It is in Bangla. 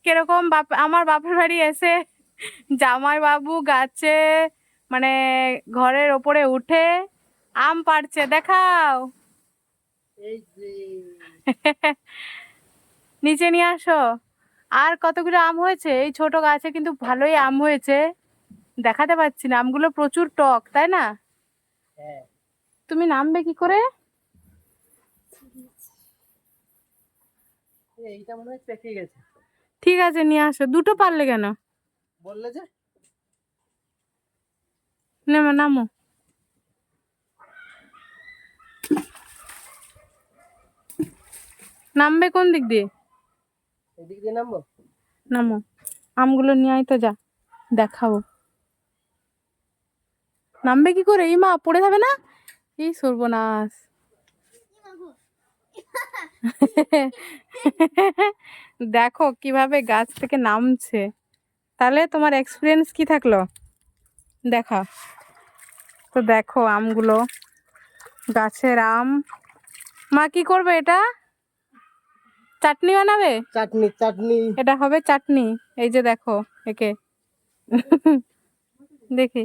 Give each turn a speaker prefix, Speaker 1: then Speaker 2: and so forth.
Speaker 1: কিরকম আমার বাপের বাড়ি এসে জামাই বাবু গাছে মানে ঘরের ওপরে উঠে আম পাড়ছে, দেখাও।
Speaker 2: এই যে
Speaker 1: নিচে নিয়ে আসো। আর কতগুলো আম হয়েছে এই ছোট গাছে, কিন্তু ভালোই আম হয়েছে। দেখাতে পাচ্ছি না, আমগুলো প্রচুর টক, তাই না?
Speaker 2: হ্যাঁ,
Speaker 1: তুমি নামবে কি করে?
Speaker 2: এইটা মনে হয় পেকে গেছে।
Speaker 1: ঠিক আছে, নিয়ে আসো। দুটো পারলে কেন?
Speaker 2: বললে যে
Speaker 1: নামো নামো। নামবে কোন দিক দিয়ে?
Speaker 2: এদিক দিয়ে নামবো।
Speaker 1: নামো। আমগুলো নিয়ে আয় তো, যা দেখাবো। নামবে কি করে? এই মা, পড়ে যাবে না? এই সর্বনাশ। দেখো কিভাবে গাছ থেকে নামছে। তাহলে তোমার এক্সপিরিয়েন্স কি থাকলো? দেখা তো, দেখো আমগুলো, গাছের আম। মা কি করবে এটা? চাটনি বানাবে?
Speaker 2: চাটনি চাটনি।
Speaker 1: এটা হবে চাটনি। এই যে দেখো একে। দেখি।